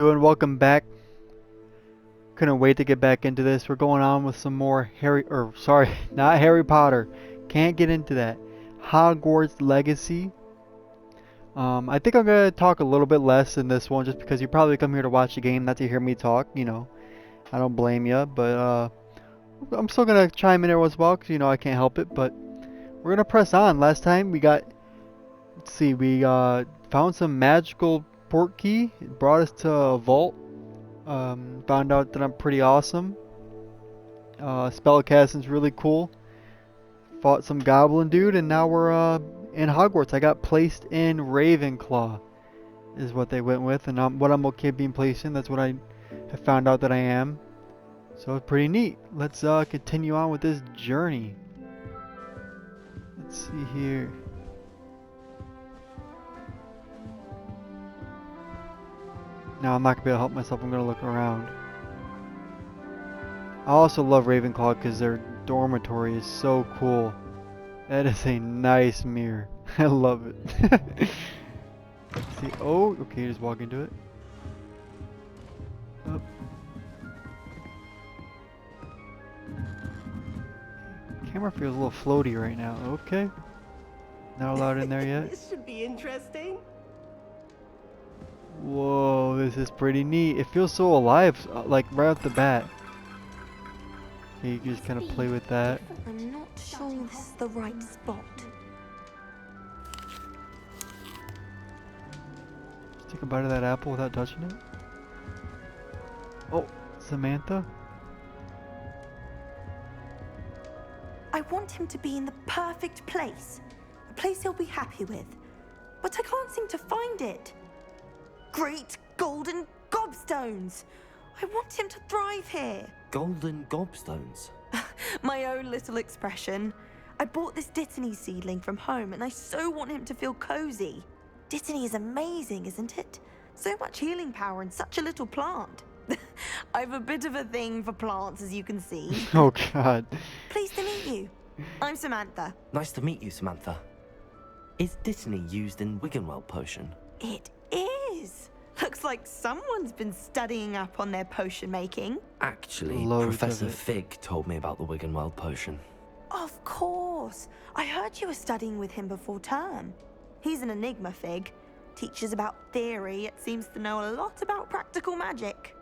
And welcome back. Couldn't wait to get back into this. We're going on with some more not Harry Potter. Can't get into that. Hogwarts Legacy. I think I'm gonna talk a little bit less in this one, just because you probably come here to watch the game, not to hear me talk. I don't blame you, but I'm still gonna chime in there as well, because I can't help it. But we're gonna press on. Last time let's see, we found some magical port key. It brought us to a vault. Found out that I'm pretty awesome. Spellcasting's really cool. Fought some goblin dude, and now we're in Hogwarts. I got placed in Ravenclaw, is what they went with, and what I'm okay being placed in. That's what I have found out that I am. So it's pretty neat. Let's continue on with this journey. Let's see here. Now I'm not gonna be able to help myself. I'm gonna look around. I also love Ravenclaw because their dormitory is so cool. That is a nice mirror. I love it. Let's see. Oh, okay, just walk into it. Oh. Camera feels a little floaty right now. Okay. Not allowed in there yet. This should be interesting. Whoa, this is pretty neat. It feels so alive, like right off the bat. Okay, you can just kind of play with that. I'm not sure this is the right spot. Just take a bite of that apple without touching it. Oh, Samantha? I want him to be in the perfect place. A place he'll be happy with. But I can't seem to find it. Great golden gobstones! I want him to thrive here. Golden gobstones. My own little expression. I bought this Dittany seedling from home and I so want him to feel cozy. Dittany is amazing, isn't it? So much healing power in such a little plant. I've a bit of a thing for plants, as you can see. Oh god. Pleased to meet you. I'm Samantha. Nice to meet you, Samantha. Is Dittany used in Wiggenweld potion? It is. Looks like someone's been studying up on their potion making. Actually, Loads Professor of it. Fig told me about the Wiggenweld potion. Of course. I heard you were studying with him before term. He's an enigma, Fig. Teaches about theory, yet seems to know a lot about practical magic.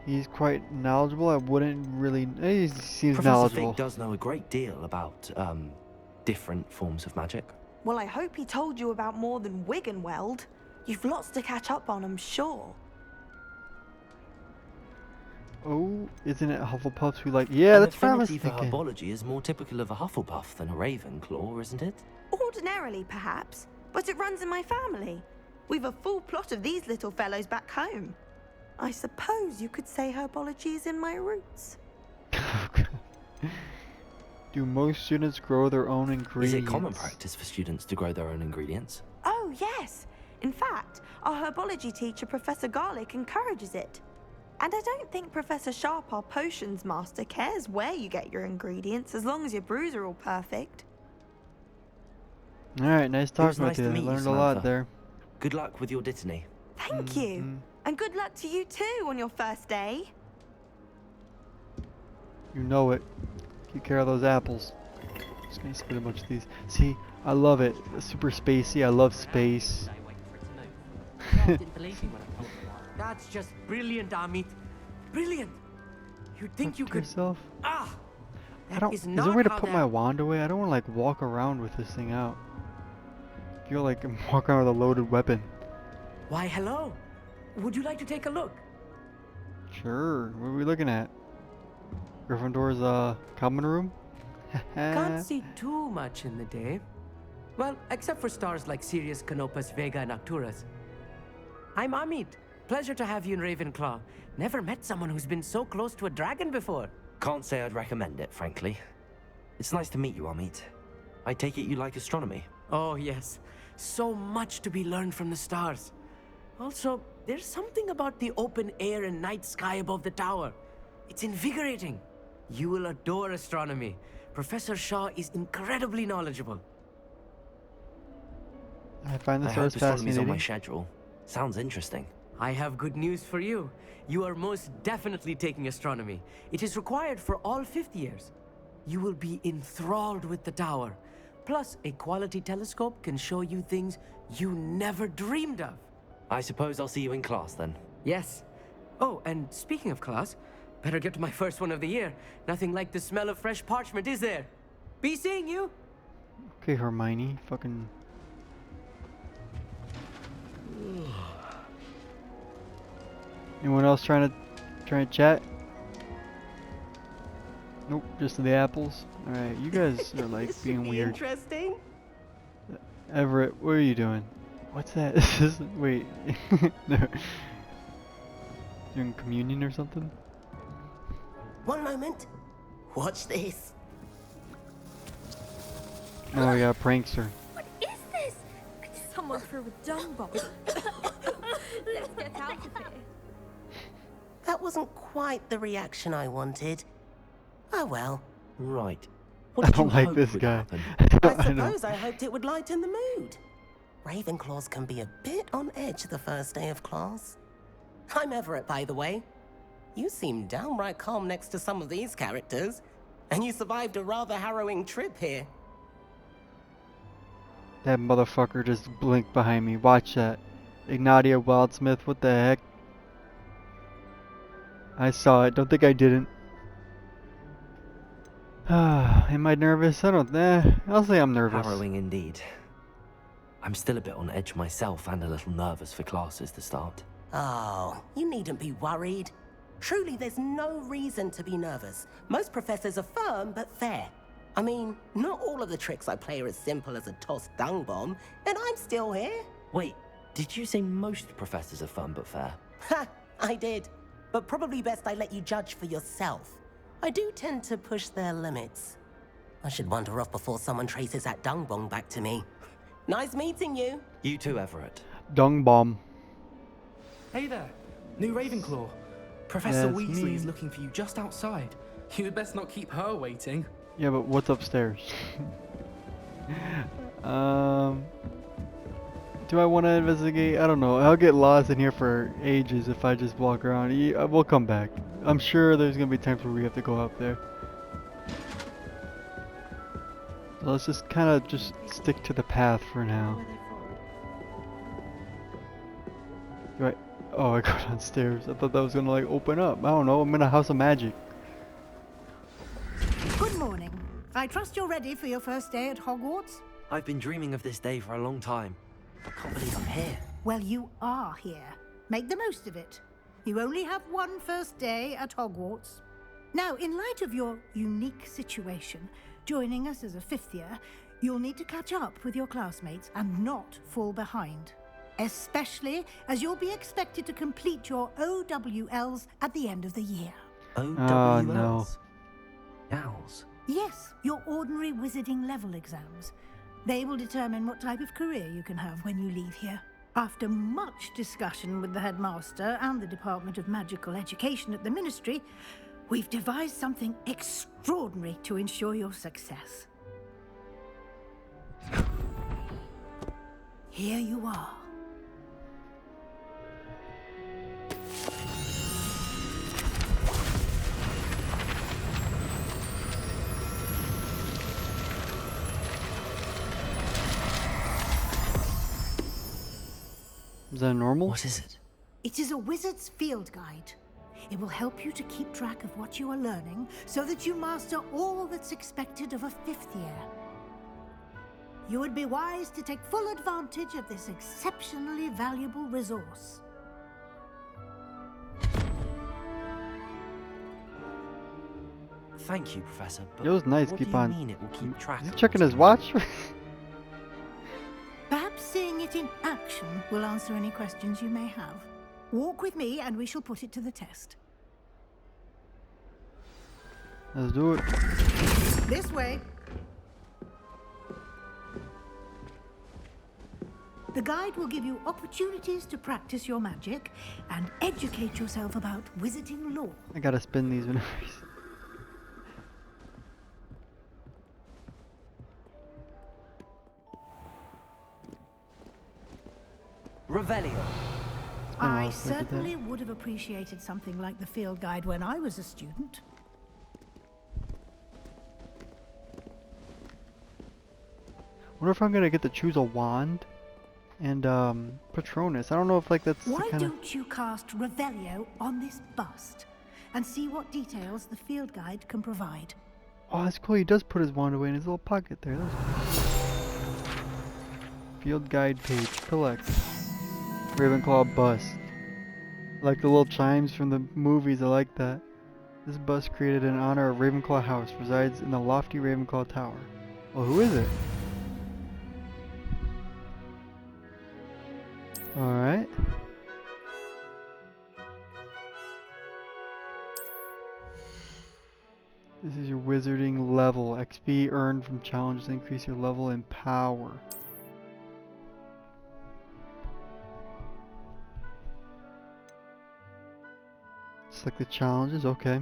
He's quite knowledgeable. I wouldn't really. He seems Professor knowledgeable. Fig does know a great deal about, different forms of magic. Well, I hope he told you about more than Wiggenweld. You've lots to catch up on, I'm sure. Oh, isn't it Hufflepuffs who like? Yeah, An that's what I was affinity for thinking. herbology is more typical of a Hufflepuff than a Ravenclaw, isn't it? Ordinarily, perhaps, but it runs in my family. We've a full plot of these little fellows back home. I suppose you could say herbology is in my roots. Do most students grow their own ingredients? Is it common practice for students to grow their own ingredients? Oh, yes. In fact, our herbology teacher, Professor Garlick, encourages it. And I don't think Professor Sharp, our potions master, cares where you get your ingredients as long as your brews are all perfect. Alright, nice It was talking nice with to you. meet you, Learned a lot Samantha. there. Good luck with your Dittany. Thank you. And good luck to you too on your first day. You know it. Keep care of those apples. Just gonna spit a bunch of these. See, I love it. Super spacey. I love space. That's just brilliant, Amit. Brilliant. You'd think you could. Yourself? Ah! I don't. Is there a way to put my wand away? I don't want to like walk around with this thing out. I feel like I'm walking around with a loaded weapon. Why, hello. Would you like to take a look? Sure. What are we looking at? Gryffindor's common room? Can't see too much in the day. Well, except for stars like Sirius, Canopus, Vega, and Arcturus. I'm Amit. Pleasure to have you in Ravenclaw. Never met someone who's been so close to a dragon before. Can't say I'd recommend it, frankly. It's nice to meet you, Amit. I take it you like astronomy. Oh, yes. So much to be learned from the stars. Also, there's something about the open air and night sky above the tower. It's invigorating. You will adore astronomy. Professor Shaw is incredibly knowledgeable. I find the I source hope astronomy's on my fascinating. schedule. Sounds interesting. I have good news for you. You are most definitely taking astronomy. It is required for all fifth years. You will be enthralled with the tower. Plus, a quality telescope can show you things you never dreamed of. I suppose I'll see you in class then. Yes. Oh, and speaking of class, better get to my first one of the year. Nothing like the smell of fresh parchment, is there? Be seeing you. Okay, Hermione. Fucking. Anyone else trying to chat? Nope, just the apples. Alright, you guys are like This should being be weird. interesting. Everett, what are you doing? What's that? Wait. No. Doing communion or something? One moment. Watch this. Oh yeah, prankster. What is this? Someone threw a dung bomb. Let's get out of here. That wasn't quite the reaction I wanted. Oh well. Right. I What did don't you like hope this would guy. happen? I I know. suppose I hoped it would lighten the mood. Ravenclaws can be a bit on edge the first day of class. I'm Everett, by the way. You seem downright calm next to some of these characters. And you survived a rather harrowing trip here. That motherfucker just blinked behind me. Watch that. Ignatia Wildsmith, what the heck? I saw it. Don't think I didn't. Am I nervous? I don't. I'll say I'm nervous. Harrowing indeed. I'm still a bit on edge myself and a little nervous for classes to start. Oh, you needn't be worried. Truly, there's no reason to be nervous. Most professors are firm but fair. I mean, not all of the tricks I play are as simple as a tossed dung bomb, and I'm still here. Wait, did you say most professors are fun but fair? Ha, I did. But probably best I let you judge for yourself. I do tend to push their limits. I should wander off before someone traces that dung bomb back to me. Nice meeting you. You too, Everett. Dung bomb. Hey there, new Ravenclaw. Professor That's Weasley me. is looking for you just outside. You'd best not keep her waiting. Yeah, but what's upstairs? Do I want to investigate? I don't know. I'll get lost in here for ages if I just walk around. We'll come back. I'm sure there's gonna be times where we have to go up there. So let's just kind of just stick to the path for now. Do I? Oh, I go downstairs. I thought that was gonna like open up. I don't know. I'm in a house of magic. Good morning. I trust you're ready for your first day at Hogwarts? I've been dreaming of this day for a long time. I can't believe I'm here. Well, you are here. Make the most of it. You only have one first day at Hogwarts. Now, in light of your unique situation, joining us as a fifth year, you'll need to catch up with your classmates and not fall behind. Especially as you'll be expected to complete your OWLs at the end of the year. OWLs? no. Owls. Yes, your ordinary wizarding level exams. They will determine what type of career you can have when you leave here. After much discussion with the headmaster and the Department of Magical Education at the Ministry, we've devised something extraordinary to ensure your success. Here you are. Is that normal? What is it? It is a wizard's field guide. It will help you to keep track of what you are learning so that you master all that's expected of a fifth year. You would be wise to take full advantage of this exceptionally valuable resource. Thank you, Professor. But It was nice. what Keep do you on. mean it will keep track Is he of checking what's his going watch? on? Perhaps seeing it in action will answer any questions you may have. Walk with me and we shall put it to the test. Let's do it. This way. The guide will give you opportunities to practice your magic and educate yourself about wizarding lore. I gotta spin these winners. Revelio. It's been a while I since I did that. certainly would have appreciated something like the field guide when I was a student. Wonder if I'm gonna get to choose a wand and Patronus. I don't know if like that's the Why kind of. don't you cast Revelio on this bust and see what details the field guide can provide? Oh, that's cool. He does put his wand away in his little pocket there. That's cool. Field guide page. Collect. Ravenclaw bust. Like the little chimes from the movies. I like that. This bust created in honor of Ravenclaw House resides in the lofty Ravenclaw Tower. Well, who is it? Alright. This is your wizarding level. XP earned from challenges increase your level and power. Select the challenges, okay.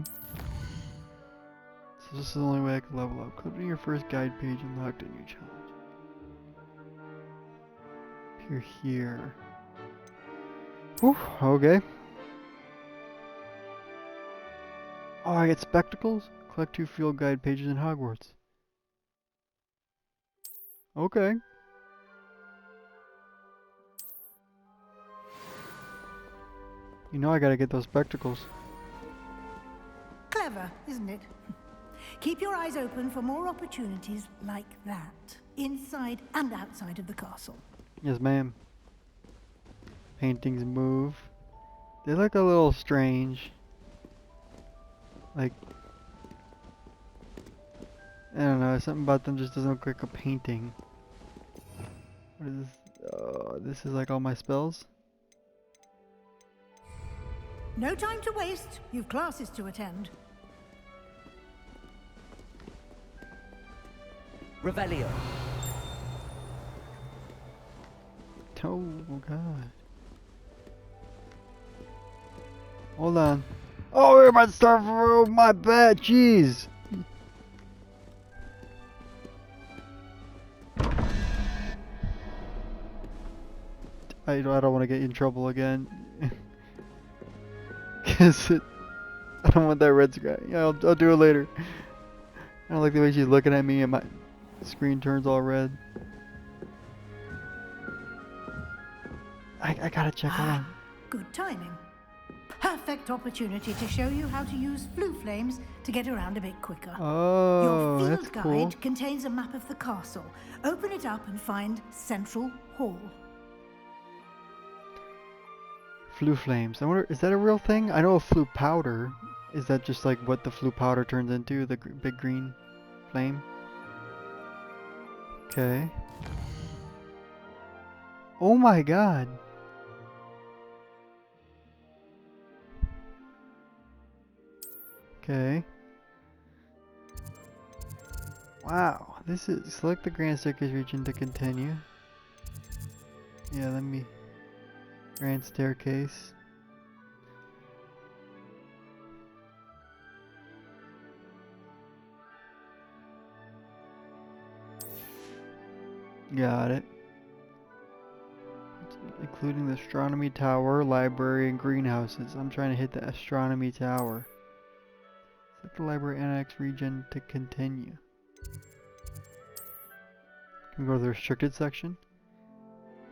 So this is the only way I can level up. Go to your first guide page and unlock a new challenge. Appear here. Whew, okay. Oh, I get spectacles? Collect 2 field guide pages in Hogwarts. Okay. You know I gotta get those spectacles. Clever, isn't it? Keep your eyes open for more opportunities like that, inside and outside of the castle. Yes, ma'am. Paintings move. They look a little strange. Like, I don't know, something about them just doesn't look like a painting. What is this? Oh, this is like all my spells? No time to waste. You've classes to attend. Revelio. Oh, God. Hold on. Oh, we're about to start for my bad. Jeez. I don't want to get in trouble again. Cause I don't want that red screen. Yeah, I'll do it later. I don't like the way she's looking at me and my screen turns all red. I gotta check on. Good timing. Perfect opportunity to show you how to use flue flames to get around a bit quicker. Oh, Your that's field guide cool. contains a map of the castle. Open it up and find Central Hall. Flue flames. I wonder, is that a real thing? I know a flue powder. Is that just like what the flue powder turns into? The big green flame? Okay. Oh my god. Okay. Wow. This is, select the Grand Staircase region to continue. Yeah, let me, Grand Staircase. Got it. Including the astronomy tower, library, and greenhouses. I'm trying to hit the astronomy tower. Select the library annex region to continue. Can we go to the restricted section?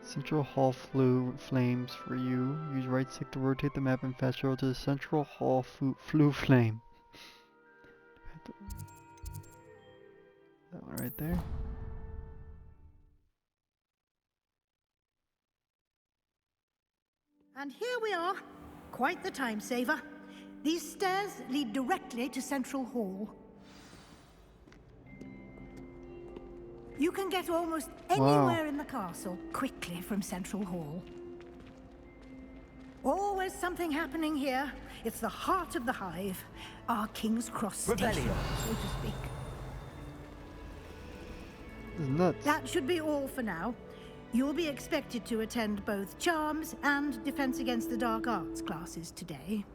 Central Hall flames for you. Use right stick to rotate the map and fast travel to the Central Hall flue flame. That one right there. And here we are. Quite the time saver. These stairs lead directly to Central Hall. You can get almost anywhere in the castle quickly from Central Hall. Always something happening here. It's the heart of the hive. Our King's Cross station, Rebellion. so to speak. This is nuts. That should be all for now. You'll be expected to attend both Charms and Defense Against the Dark Arts classes today.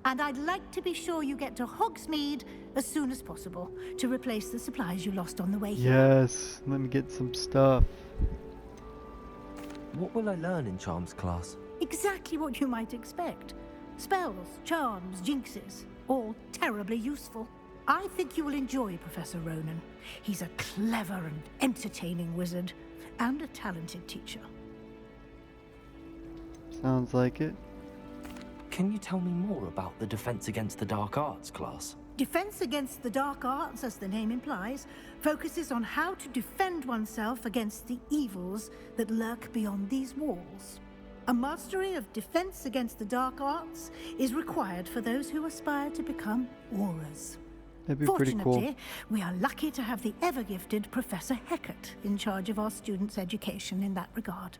And I'd like to be sure you get to Hogsmeade as soon as possible to replace the supplies you lost on the way here. Yes, let me get some stuff. What will I learn in Charms class? Exactly what you might expect. Spells, charms, jinxes, all terribly useful. I think you will enjoy Professor Ronan. He's a clever and entertaining wizard, and a talented teacher. Sounds like it. Can you tell me more about the Defense Against the Dark Arts class? Defense Against the Dark Arts, as the name implies, focuses on how to defend oneself against the evils that lurk beyond these walls. A mastery of Defense Against the Dark Arts is required for those who aspire to become Aurors. That'd be pretty Fortunately, cool. we are lucky to have the ever-gifted Professor Heckert in charge of our students' education in that regard.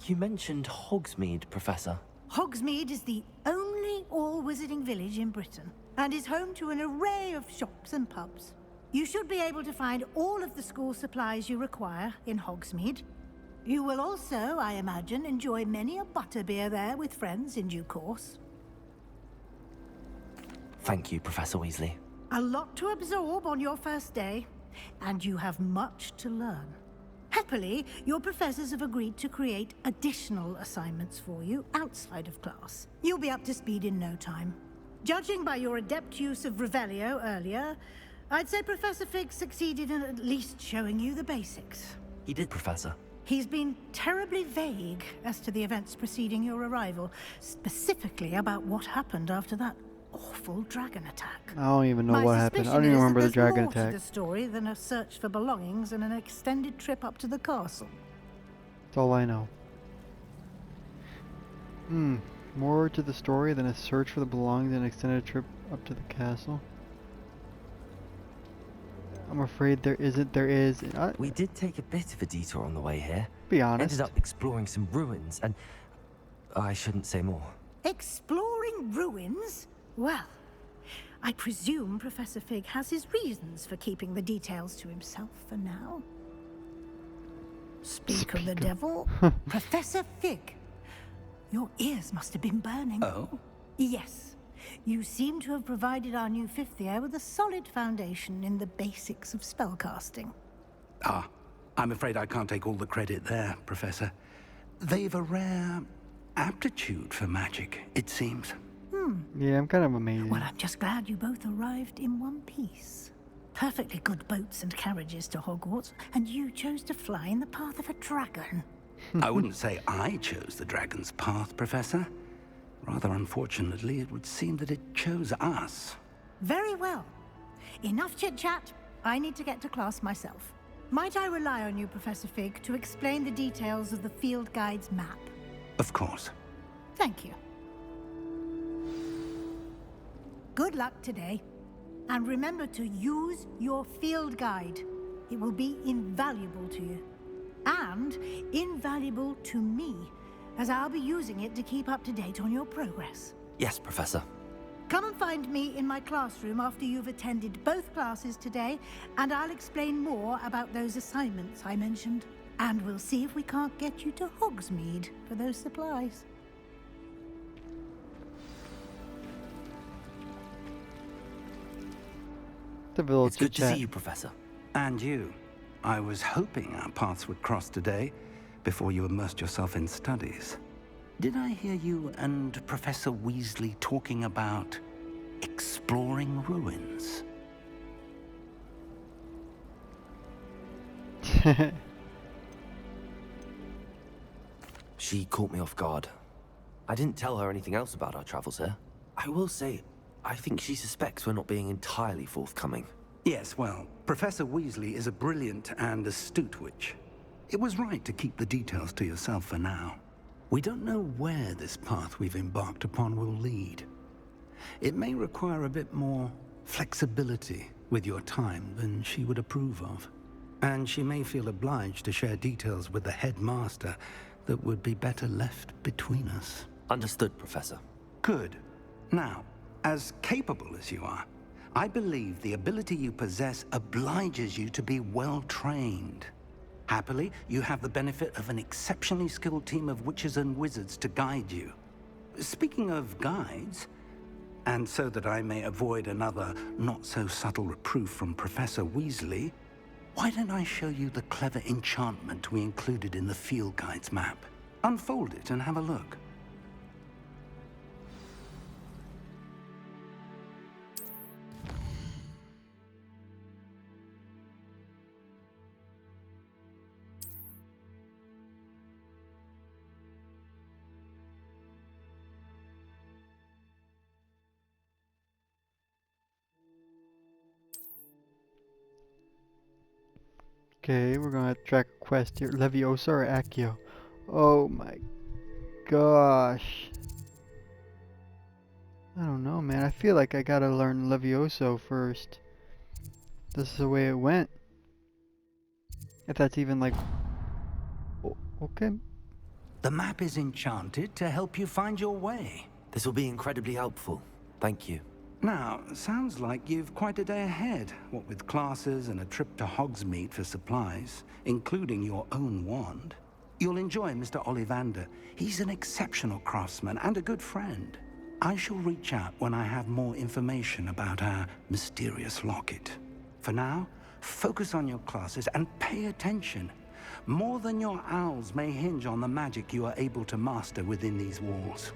You mentioned Hogsmeade, Professor. Hogsmeade is the only all-wizarding village in Britain and is home to an array of shops and pubs. You should be able to find all of the school supplies you require in Hogsmeade. You will also, I imagine, enjoy many a butterbeer there with friends in due course. Thank you, Professor Weasley. A lot to absorb on your first day, and you have much to learn. Happily, your professors have agreed to create additional assignments for you outside of class. You'll be up to speed in no time. Judging by your adept use of Revelio earlier, I'd say Professor Fig succeeded in at least showing you the basics. He did, Professor. He's been terribly vague as to the events preceding your arrival, specifically about what happened after that awful dragon attack. I don't even know My what happened. I suspicion don't even is that remember the there's dragon more to attack. the story than a search for belongings and an extended trip up to the castle. That's all I know. More to the story than a search for the belongings and an extended trip up to the castle. I'm afraid there isn't. There is. We did take a bit of a detour on the way here. Be honest. Ended up exploring some ruins, and I shouldn't say more. Exploring ruins? Well, I presume Professor Fig has his reasons for keeping the details to himself for now. Speak of the devil, Professor Fig. Your ears must have been burning. Oh? Yes. You seem to have provided our new fifth year with a solid foundation in the basics of spellcasting. Ah, I'm afraid I can't take all the credit there, Professor. They've a rare aptitude for magic, it seems. Yeah, I'm kind of amazing. Well, I'm just glad you both arrived in one piece. Perfectly good boats and carriages to Hogwarts, and you chose to fly in the path of a dragon. I wouldn't say I chose the dragon's path, Professor. Rather unfortunately, it would seem that it chose us. Very well. Enough chit-chat. I need to get to class myself. Might I rely on you, Professor Fig, to explain the details of the field guide's map? Of course. Thank you. Good luck today. And remember to use your field guide. It will be invaluable to you. And invaluable to me, as I'll be using it to keep up to date on your progress. Yes, Professor. Come and find me in my classroom after you've attended both classes today, and I'll explain more about those assignments I mentioned. And we'll see if we can't get you to Hogsmeade for those supplies. The village It's good to chit-chat. see you, Professor. And you. I was hoping our paths would cross today, before you immersed yourself in studies. Did I hear you and Professor Weasley talking about exploring ruins? She caught me off guard. I didn't tell her anything else about our travels here. I will say, I think she suspects we're not being entirely forthcoming. Yes, well, Professor Weasley is a brilliant and astute witch. It was right to keep the details to yourself for now. We don't know where this path we've embarked upon will lead. It may require a bit more flexibility with your time than she would approve of. And she may feel obliged to share details with the headmaster that would be better left between us. Understood, Professor. Good. Now, as capable as you are, I believe the ability you possess obliges you to be well trained. Happily, you have the benefit of an exceptionally skilled team of witches and wizards to guide you. Speaking of guides, and so that I may avoid another not-so-subtle reproof from Professor Weasley, Why don't I show you the clever enchantment we included in the field guide's map? Unfold it and have a look. Okay, we're gonna track a quest here. Leviosa or Accio? Oh my gosh. I don't know, man. I feel like I gotta learn Levioso first. This is the way it went. If that's even like... okay. The map is enchanted to help you find your way. This will be incredibly helpful. Thank you. Now, sounds like you've quite a day ahead, what with classes and a trip to Hogsmeade for supplies, including your own wand. You'll enjoy Mr. Ollivander. He's an exceptional craftsman and a good friend. I shall reach out when I have more information about our mysterious locket. For now, focus on your classes and pay attention. More than your owls may hinge on the magic you are able to master within these walls.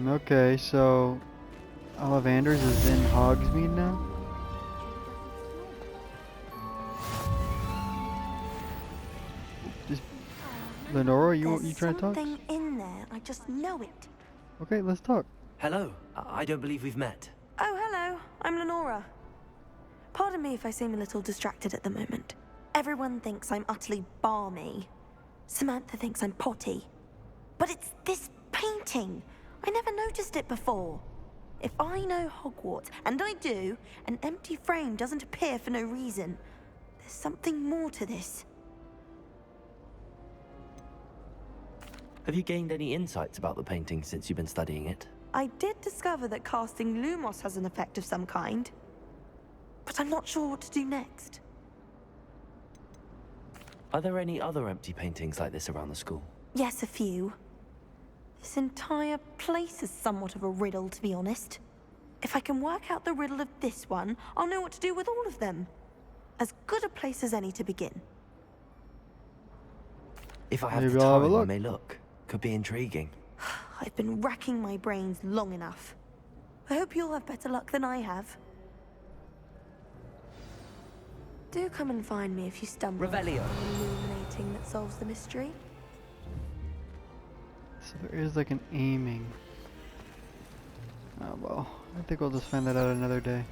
Okay, so... Ollivander's is in Hogsmeade now? Just... Lenora, you trying to talk? There's something in there. I just know it. Okay, let's talk. Hello. I don't believe we've met. Oh, hello. I'm Lenora. Pardon me if I seem a little distracted at the moment. Everyone thinks I'm utterly balmy. Samantha thinks I'm potty. But it's this painting. I never noticed it before. If I know Hogwarts, and I do, an empty frame doesn't appear for no reason. There's something more to this. Have you gained any insights about the painting since you've been studying it? I did discover that casting Lumos has an effect of some kind. But I'm not sure what to do next. Are there any other empty paintings like this around the school? Yes, a few. This entire place is somewhat of a riddle, to be honest. If I can work out the riddle of this one, I'll know what to do with all of them. As good a place as any to begin. If I have Maybe the I'll have a time, I look. may look. Could be intriguing. I've been racking my brains long enough. I hope you'll have better luck than I have. Do come and find me if you stumble Revelio. upon the illuminating that solves the mystery. So there is like an aiming. Oh well, I think we'll just find that out another day.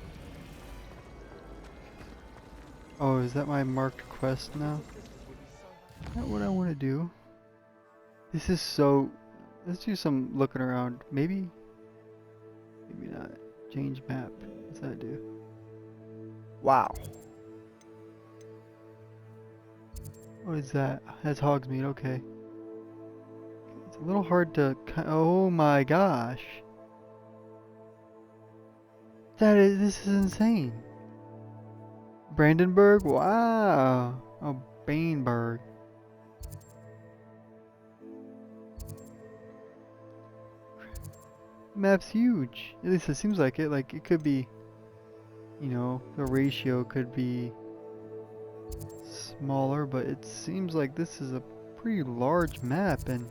Oh, is that my marked quest now? Is that what I want to do? This is so... Let's do some looking around. Maybe... Maybe not. Change map. What's that do? Wow. What is that? That's Hogsmeade, okay. It's a little hard to... Oh my gosh. This is insane. Brandenburg? Wow. Oh, Baneburg. Map's huge. At least it seems like it. Like, it could be... You know, the ratio could be... smaller, but it seems like this is a pretty large map, and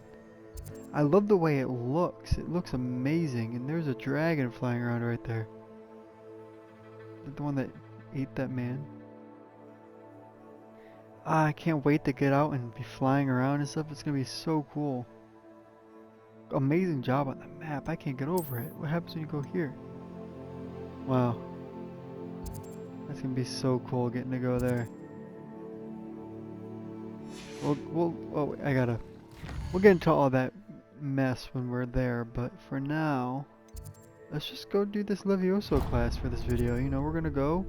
I love the way it looks. It looks amazing, and there's a dragon flying around right there. Is it the one that ate that man? Ah, I can't wait to get out and be flying around and stuff. It's gonna be so cool. Amazing job on the map. I can't get over it. What happens when you go here? Wow. That's gonna be so cool getting to go there. We'll get into all that mess when we're there, but for now, let's just go do this Levioso class for this video. You know, we're gonna go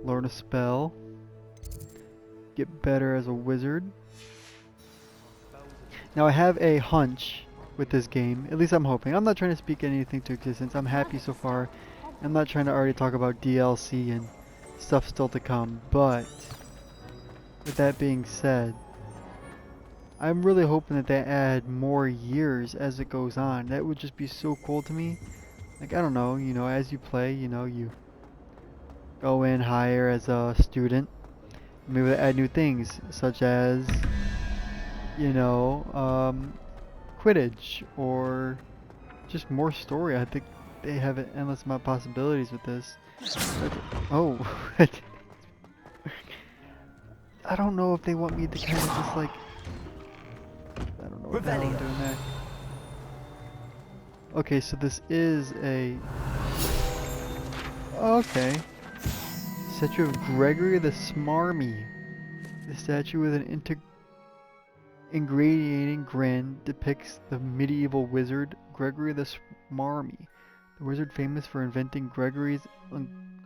learn a spell, get better as a wizard. Now I have a hunch with this game, at least I'm hoping. I'm not trying to speak anything to existence. I'm happy so far. I'm not trying to already talk about DLC and stuff still to come, but with that being said, I'm really hoping that they add more years as it goes on. That would just be so cool to me. Like, I don't know, you know, as you play, you know, you go in higher as a student. Maybe they add new things, such as, you know, Quidditch, or just more story. I think they have an endless amount of possibilities with this. Oh, I don't know if they want me to kind of just like, I don't know what the hell I'm doing there. Okay, so this is a, okay, statue of Gregory the Smarmy. The statue with an ingratiating grin depicts the medieval wizard Gregory the Smarmy, the wizard famous for inventing Gregory's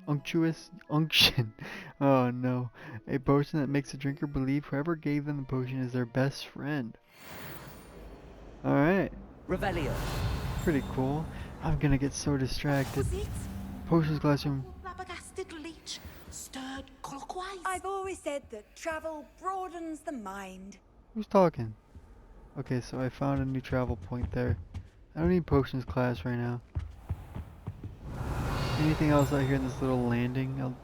unctuous unction. Oh no, a potion that makes the drinker believe whoever gave them the potion is their best friend. Alright. Revelio. Pretty cool. I'm gonna get so distracted. Potions classroom. Flabbergasted leech, stirred clockwise. I've always said that travel broadens the mind. Who's talking? Okay, so I found a new travel point there. I don't need potions class right now. Anything else out here in this little landing? I'll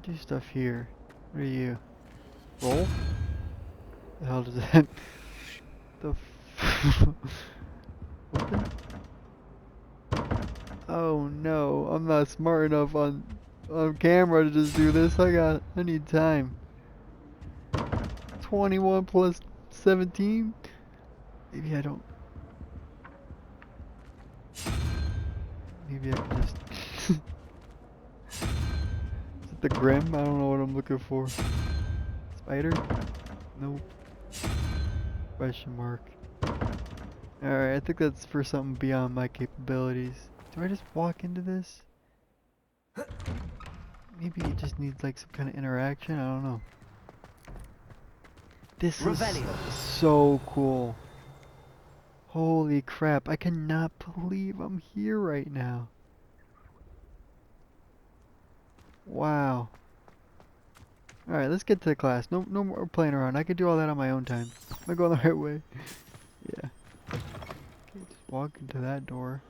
do stuff here. What are you? Roll? The hell does that? The Open? Oh no, I'm not smart enough on camera to just do this. I need time. 21 plus 17? Maybe I don't. Maybe I can just. Is it the Grim? I don't know what I'm looking for. Spider? Nope. Question mark. Alright, I think that's for something beyond my capabilities. Do I just walk into this? Maybe it just needs like some kind of interaction? I don't know. This is so cool. Holy crap, I cannot believe I'm here right now. Wow. Alright, let's get to the class. No more playing around. I can do all that on my own time. Am I going the right way? Yeah. Okay, just walk into that door.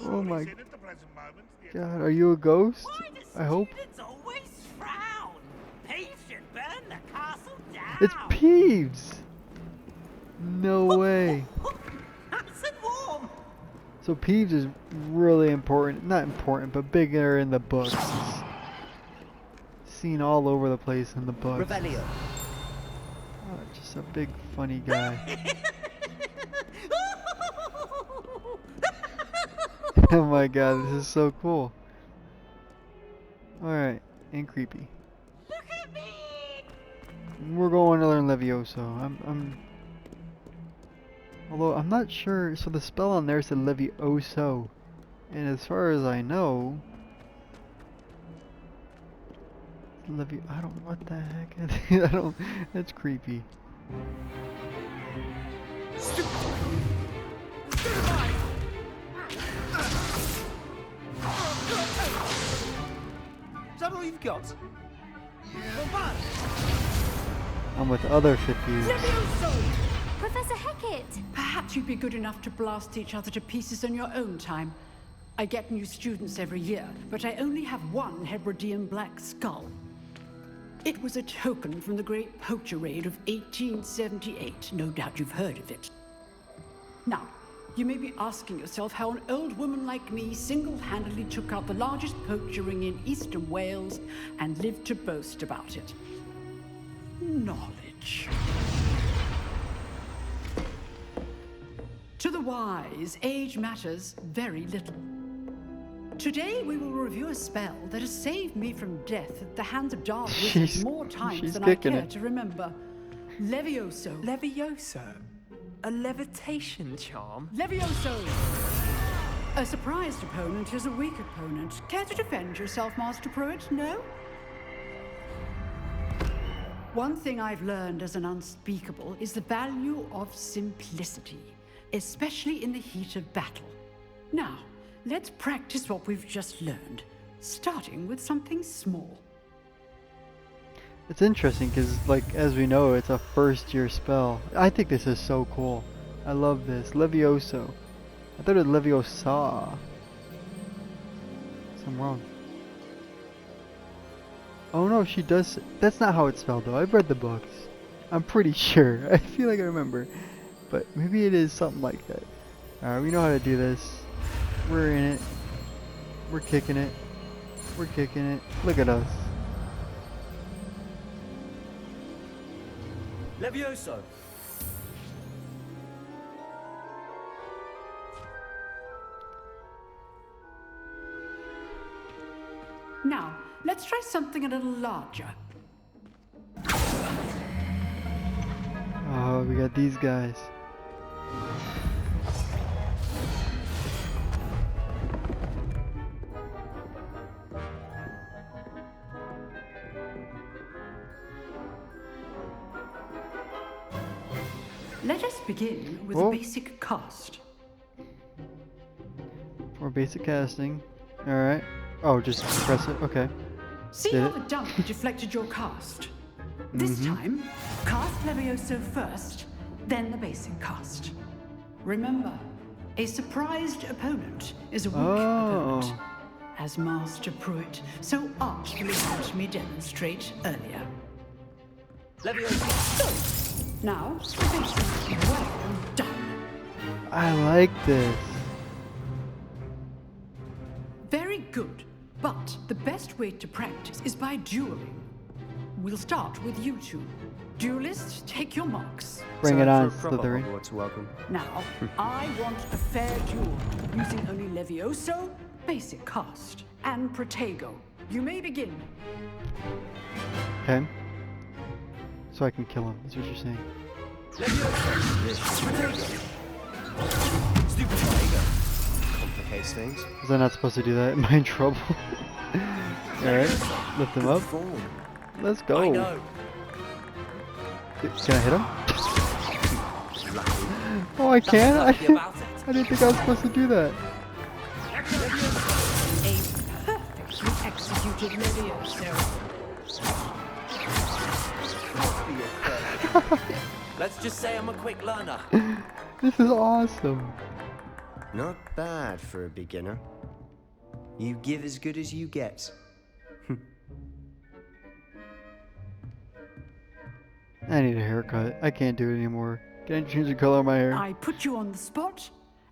Oh my god, are you a ghost? I hope. It's Peeves! No way. So Peeves is really important. Not important, but bigger in the books. Seen all over the place in the books. Oh, just a big funny guy. Oh my god, this is so cool. Alright, and creepy. Look at me! We're going to learn Levioso. Although I'm not sure, so the spell on there said Levioso. And as far as I know, I don't, what the heck? I don't, that's creepy. Is that all you've got? I'm with other 50s. Professor Hecat! Perhaps you'd be good enough to blast each other to pieces in your own time. I get new students every year, but I only have one Hebridean black skull. It was a token from the Great Poacher Raid of 1878. No doubt you've heard of it. Now, you may be asking yourself how an old woman like me single-handedly took out the largest poacher ring in eastern Wales and lived to boast about it. Knowledge. To the wise, age matters very little. Today we will review a spell that has saved me from death at the hands of dark wizards more times than I care to remember. Levioso. Levioso? A levitation charm? Levioso! A surprised opponent is a weak opponent. Care to defend yourself, Master Pruitt? No? One thing I've learned as an unspeakable is the value of simplicity, especially in the heat of battle. Now, let's practice what we've just learned, starting with something small. It's interesting because, like, as we know, it's a first-year spell. I think this is so cool. I love this. Levioso. I thought it was Leviosa. I'm wrong. Oh no, she does. That's not how it's spelled though. I've read the books. I'm pretty sure. I feel like I remember. But maybe it is something like that. Alright, we know how to do this. We're in it. We're kicking it. We're kicking it. Look at us. Levioso. Now, let's try something a little larger. Oh, we got these guys. Let us begin with Oh. a basic cast. For basic casting. Alright. Oh, just press it. Okay. See Did how it? the dump deflected your cast? This time, cast Levioso first, then the basic cast. Remember, a surprised opponent is a weak opponent, as Master Pruitt so artfully helped me demonstrate earlier. Levioso. Now, the basic. Well done. I like this. Very good. But the best way to practice is by dueling. We'll start with you two. Duelists, take your marks. Bring it on, Proper Slytherin. Hogwarts welcome. Now, I want a fair duel, using only Levioso, basic cast, and Protego. You may begin. Okay. So I can kill him, is what you're saying. Stupid Protego. Complicates things. Was I not supposed to do that? Am I in trouble? Alright, lift him up. Let's go. I know. Can I hit him? Oh, I can? I didn't think I was supposed to do that. A perfectly executed Levioso. Let's just say I'm a quick learner. This is awesome. Not bad for a beginner. You give as good as you get. I need a haircut. I can't do it anymore. Can I change the color of my hair? I put you on the spot,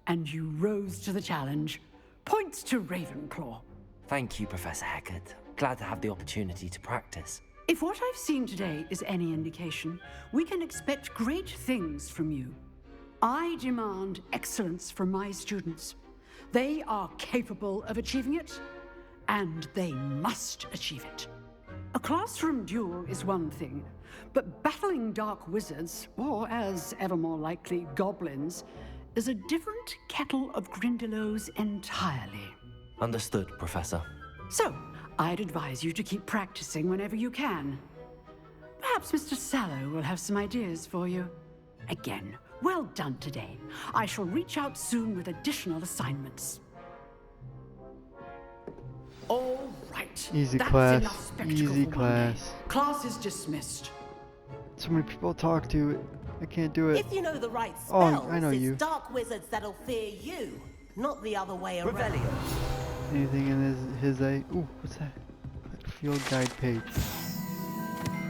and you rose to the challenge. Points to Ravenclaw. Thank you, Professor Hecat. Glad to have the opportunity to practice. If what I've seen today is any indication, we can expect great things from you. I demand excellence from my students. They are capable of achieving it, and they must achieve it. A classroom duel is one thing, but battling dark wizards, or as ever more likely, goblins, is a different kettle of Grindylows entirely. Understood, Professor. So, I'd advise you to keep practicing whenever you can. Perhaps Mr. Sallow will have some ideas for you. Again, well done today. I shall reach out soon with additional assignments. All right. Easy That's class. enough spectacle Easy for one day. class. Class is dismissed. So many people to talk to. I can't do it. If you know the right Oh, spells, I know it's you. dark wizards that'll fear you, not the other way around. Revelio. Anything in his ooh, what's that? Field guide page.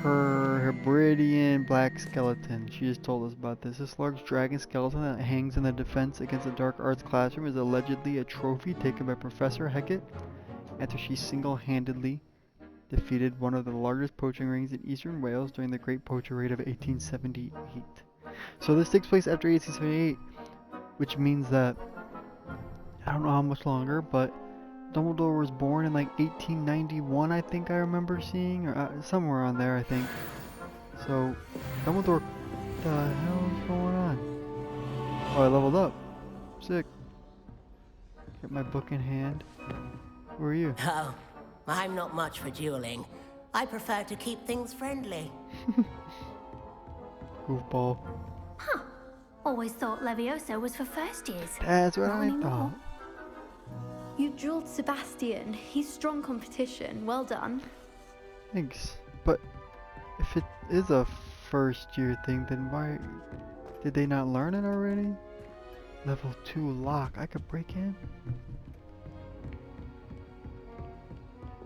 Her Hebridean black skeleton. She just told us about this. This large dragon skeleton that hangs in the defense against the dark arts classroom is allegedly a trophy taken by Professor Hecat after she single-handedly defeated one of the largest poaching rings in eastern Wales during the Great Poacher Raid of 1878. So this takes place after 1878, which means that I don't know how much longer, but Dumbledore was born in like 1891, I think I remember seeing, or somewhere on there, I think. So, Dumbledore, what the hell is going on? Oh, I leveled up. Sick. Get my book in hand. Who are you? Oh, I'm not much for dueling. I prefer to keep things friendly. Goofball. Always thought Levioso was for first years. That's what Not I anymore. thought. You dueled Sebastian. He's strong competition. Well done. Thanks. But if it is a first year thing, then why did they not learn it already? Level 2 lock. I could break in?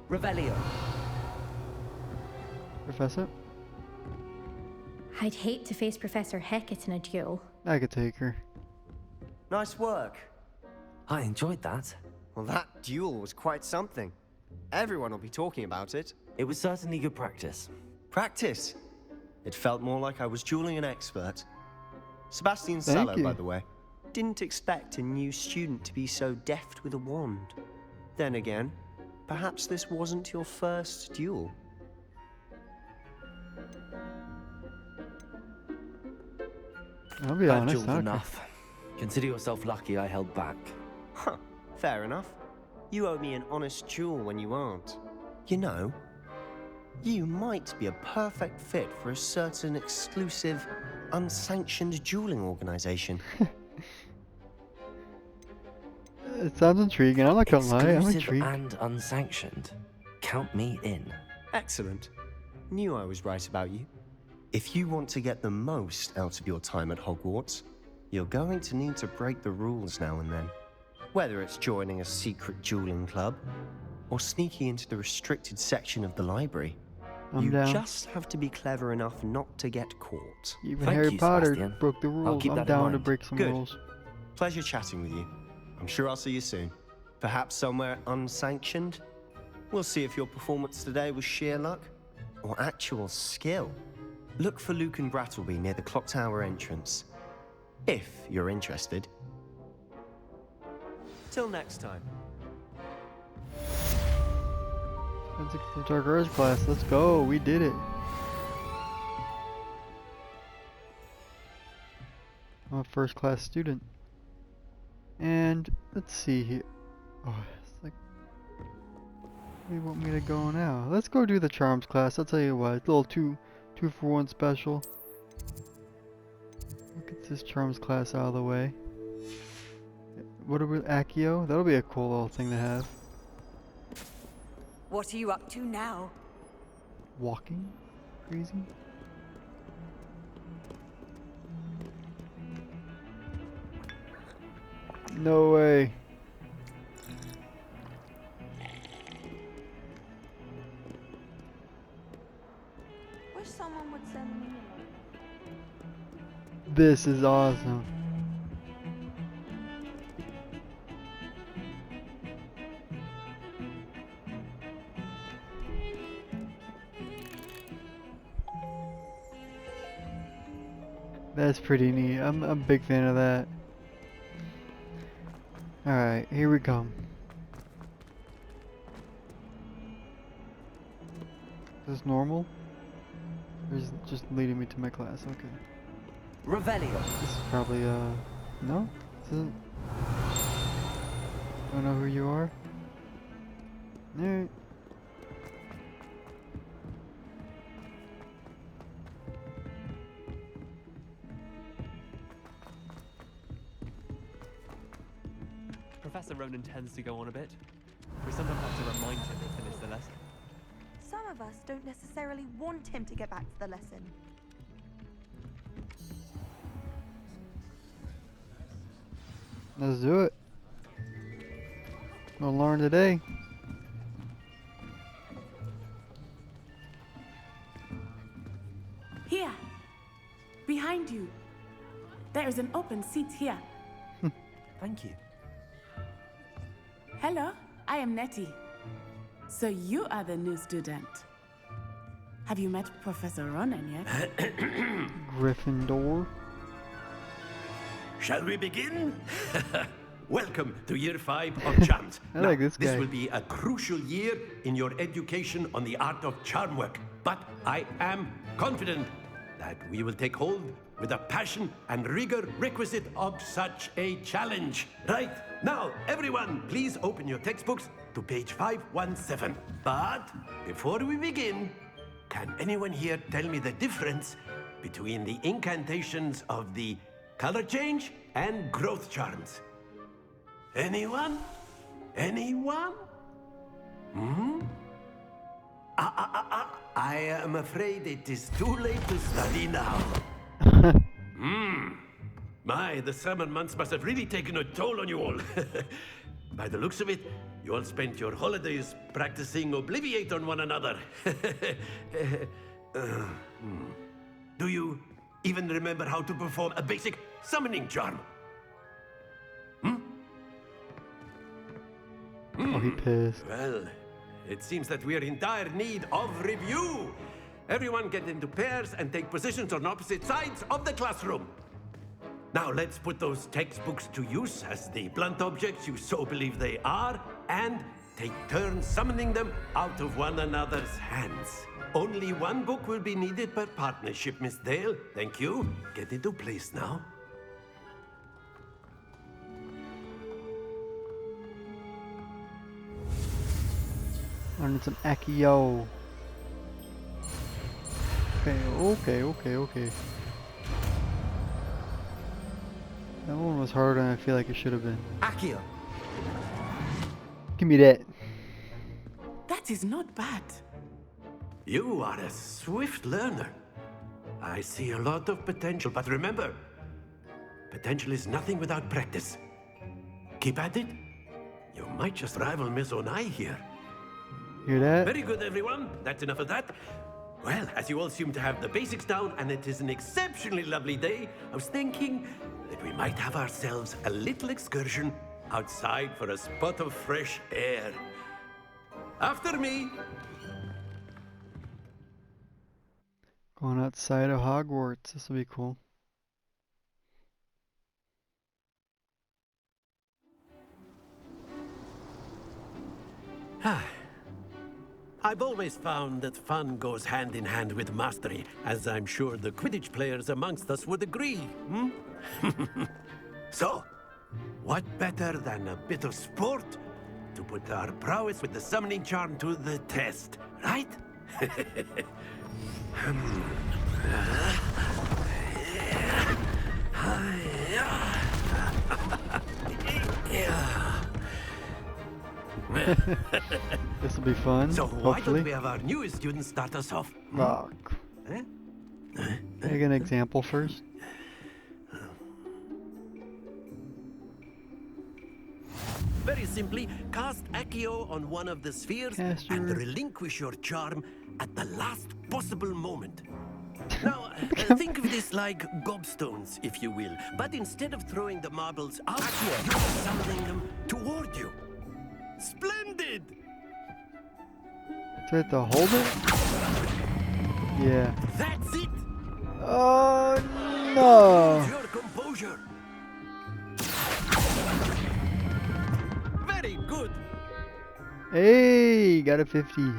Revelio. Professor? I'd hate to face Professor Hecat in a duel. I could take her. Nice work. I enjoyed that. Well, that duel was quite something. Everyone will be talking about it. It was certainly good practice. Practice. It felt more like I was dueling an expert. Sebastian Thank Sallow, you. by the way. Didn't expect a new student to be so deft with a wand. Then again, perhaps this wasn't your first duel. I'll be I've honest. dueled Okay. enough. Consider yourself lucky I held back. Huh, fair enough. You owe me an honest duel when you aren't. You know, you might be a perfect fit for a certain exclusive, unsanctioned dueling organization. It sounds intriguing. I'm not gonna lie. I'm Exclusive intrigued. and unsanctioned. Count me in. Excellent. Knew I was right about you. If you want to get the most out of your time at Hogwarts, you're going to need to break the rules now and then. Whether it's joining a secret dueling club, or sneaking into the restricted section of the library. I'm You down. just have to be clever enough not to get caught. Even Thank Harry you, Potter Sebastian. broke the I'll rules. keep I'm that in down to mind. break some Good. rules. Pleasure chatting with you. I'm sure I'll see you soon. Perhaps somewhere unsanctioned? We'll see if your performance today was sheer luck or actual skill. Look for Luke and Brattleby near the Clock Tower entrance. If you're interested. Till next time. That's our girls class. Let's go. We did it. I'm a first class student. And let's see here. Oh, it's like, where do you want me to go now? Let's go do the charms class. I'll tell you what, it's a little two for one special. Look at this charms class out of the way. What are we, Accio? That'll be a cool little thing to have. What are you up to now? Walking? Crazy? No way. Wish someone would send me. This is awesome. That's pretty neat. I'm a big fan of that. Alright, here we come. Is this normal? Or is it just leading me to my class? Okay. Revelio. This is probably, no? This isn't... Don't know who you are? Alright. Professor Ronan tends to go on a bit. We sometimes have to remind him to finish the lesson. Some of us don't necessarily want him to get back to the lesson. Let's do it. We'll learn today. Here, behind you. There is an open seat here. Thank you. Hello, I am Nettie. So you are the new student. Have you met Professor Ronan yet? Gryffindor. Shall we begin? Welcome to year 5 of charms. I like this guy. This will be a crucial year in your education on the art of charm work. But I am confident that we will take hold with the passion and rigor requisite of such a challenge. Right, now, everyone, please open your textbooks to page 517. But before we begin, can anyone here tell me the difference between the incantations of the color change and growth charms? Anyone? Anyone? Hmm? I am afraid it is too late to study now. My, the summer months must have really taken a toll on you all. By the looks of it, you all spent your holidays practicing Obliviate on one another. Do you even remember how to perform a basic summoning charm? Oh, he pissed. Well, it seems that we are in dire need of review. Everyone get into pairs and take positions on opposite sides of the classroom. Now let's put those textbooks to use as the blunt objects you so believe they are, and take turns summoning them out of one another's hands. Only one book will be needed per partnership, Miss Dale. Thank you. Get into place now. I need some Accio. Okay. That one was harder than I feel like it should have been. Accio. Give me that. That is not bad. You are a swift learner. I see a lot of potential, but remember, potential is nothing without practice. Keep at it. You might just rival Miss Onai here. Hear that? Very good, everyone. That's enough of that. Well, as you all seem to have the basics down, and it is an exceptionally lovely day, I was thinking that we might have ourselves a little excursion outside for a spot of fresh air. After me. Going outside of Hogwarts. This will be cool. I've always found that fun goes hand in hand with mastery, as I'm sure the Quidditch players amongst us would agree. So, what better than a bit of sport to put our prowess with the summoning charm to the test, right? This will be fun. So why hopefully. don't we have our newest student start us off? Oh, Make an example first. Very simply, cast Accio on one of the spheres and relinquish your charm at the last possible moment. Now, think of this like gobstones, if you will. But instead of throwing the marbles out, you are summoning them toward you. Splendid! Do I have to hold it? Yeah. That's it! Oh no! Your composure. Very good. Hey, got a 50.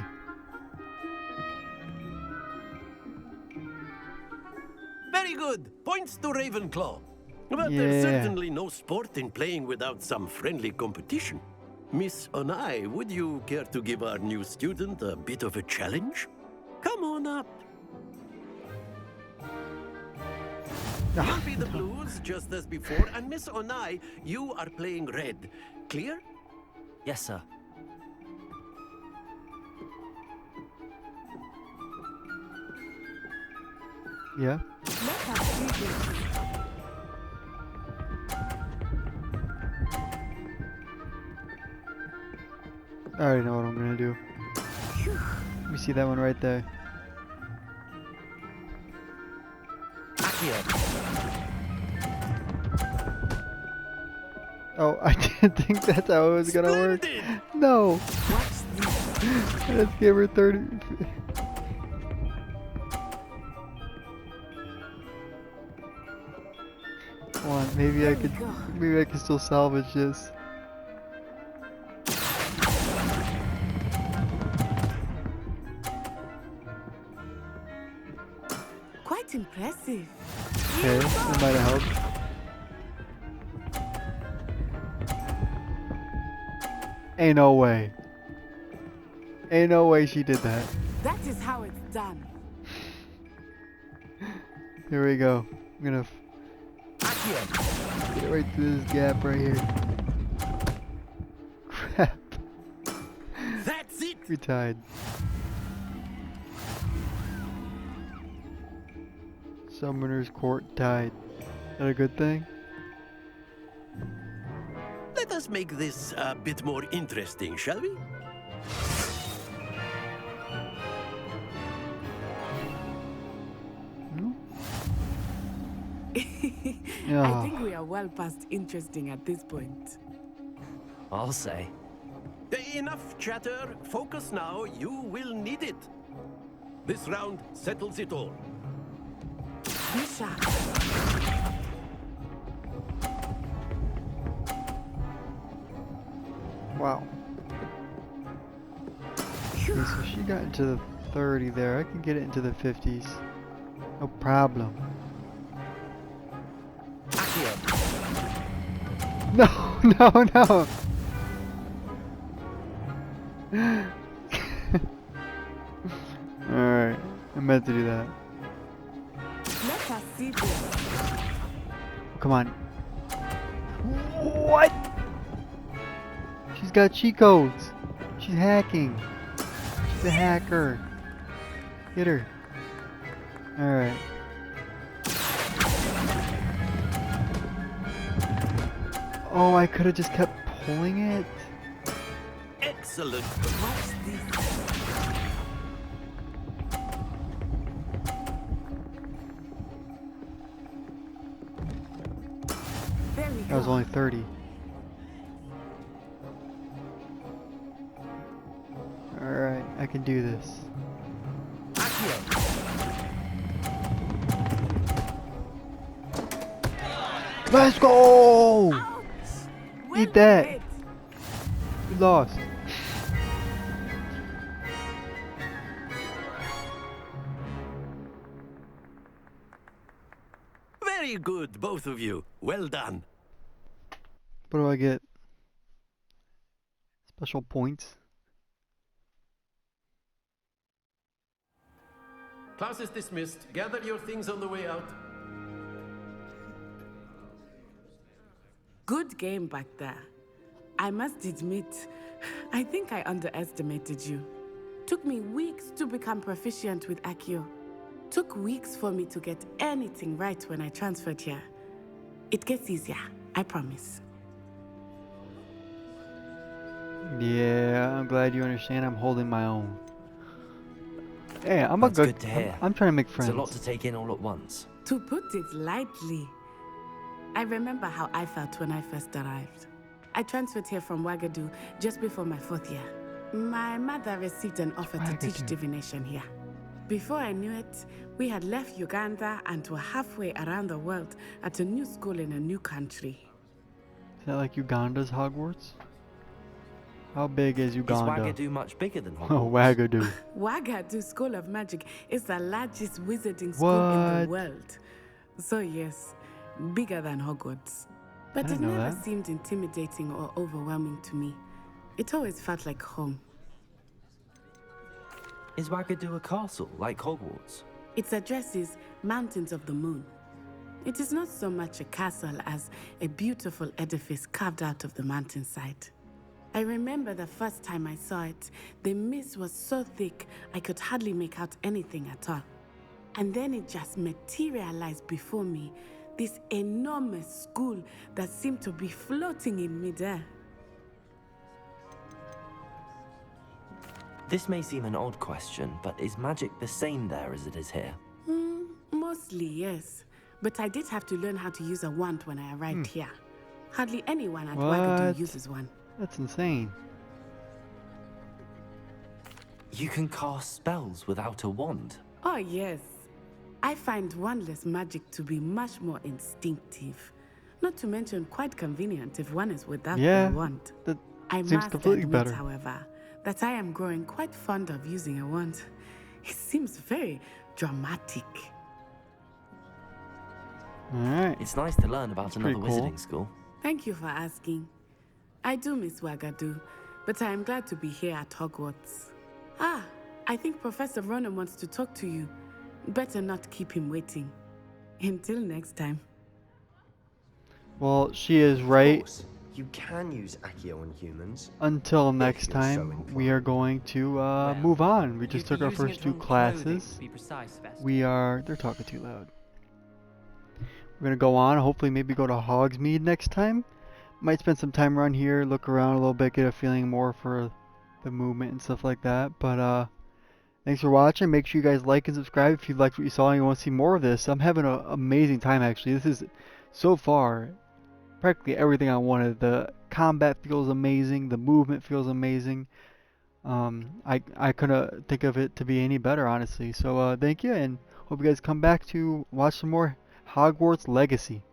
Very good. Points to Ravenclaw. But Yeah. there's certainly no sport in playing without some friendly competition. Miss Onai, would you care to give our new student a bit of a challenge? Come on up. You'll be the blues, just as before, and Miss Onai, you are playing red. Clear? Yes, sir. Yeah. I already know what I'm gonna do. Let me see that one right there. Oh, I didn't think that's how it was gonna work. No! Let's give her 30. Come on, maybe I could still salvage this. Quite impressive. Okay, that might have helped. Ain't no way. Ain't no way she did that. That is how it's done. Here we go. I'm gonna get it right through this gap right here. Crap. That's it. We tied. Summoner's Court tied. Is that a good thing? Let us make this a bit more interesting, shall we? I think we are well past interesting at this point. I'll say. Enough chatter. Focus now. You will need it. This round settles it all. Be sharp. Wow. Okay, so she got into the 30 there. I can get it into the 50s. No problem. No, no, no. Alright, I meant to do that. Let us see this. Come on. What? She's got cheat codes. She's hacking. She's a hacker. Get her. Alright. Oh, I could have just kept pulling it. Excellent. Watch this. There we go. That was only 30. Alright, I can do this. Let's go! Eat that! You lost. Very good, both of you. Well done. What do I get? Special points. Class is dismissed. Gather your things on the way out. Good game back there. I must admit, I think I underestimated you. Took me weeks to become proficient with Accio. Took weeks for me to get anything right when I transferred here. It gets easier, I promise. Yeah, I'm glad you understand. I'm holding my own. Hey, I'm That's a good to hear. I'm trying to make friends. It's a lot to take in all at once. To put it lightly, I remember how I felt when I first arrived. I transferred here from Wagadu just before my 4th year. My mother received an offer to teach divination here. Before I knew it, we had left Uganda and were halfway around the world at a new school in a new country. Is that like Uganda's Hogwarts? How big is Uganda? Is Wagadu much bigger than Hogwarts? Oh, Wagadu. Wagadu School of Magic is the largest wizarding school in the world. So yes, bigger than Hogwarts. But it never seemed intimidating or overwhelming to me. It always felt like home. Is Wagadu a castle, like Hogwarts? Its address is Mountains of the Moon. It is not so much a castle as a beautiful edifice carved out of the mountainside. I remember the first time I saw it, the mist was so thick I could hardly make out anything at all. And then it just materialized before me, this enormous school that seemed to be floating in midair. This may seem an odd question, but is magic the same there as it is here? Mostly, yes. But I did have to learn how to use a wand when I arrived here. Hardly anyone at Wagadu uses one. That's insane. You can cast spells without a wand? Oh, yes. I find wandless magic to be much more instinctive. Not to mention quite convenient if one is without the wand. I must admit, better. however, that I am growing quite fond of using a wand. It seems very dramatic. Alright. It's nice to learn about another wizarding school. Thank you for asking. I do miss Wagadu, but I am glad to be here at Hogwarts. Ah, I think Professor Ronan wants to talk to you. Better not keep him waiting. Until next time. Well, she is right. Of course, you can use Accio on humans. Until next time, we are going to move on. We just took our first 2 classes. They're talking too loud. We're going to go on, hopefully maybe go to Hogsmeade next time. Might spend some time around here, look around a little bit, get a feeling more for the movement and stuff like that. But thanks for watching. Make sure you guys like and subscribe if you liked what you saw and you want to see more of this. I'm having an amazing time actually. This is so far practically everything I wanted. The combat feels amazing. The movement feels amazing. I couldn't think of it to be any better, honestly. So thank you, and hope you guys come back to watch some more Hogwarts Legacy.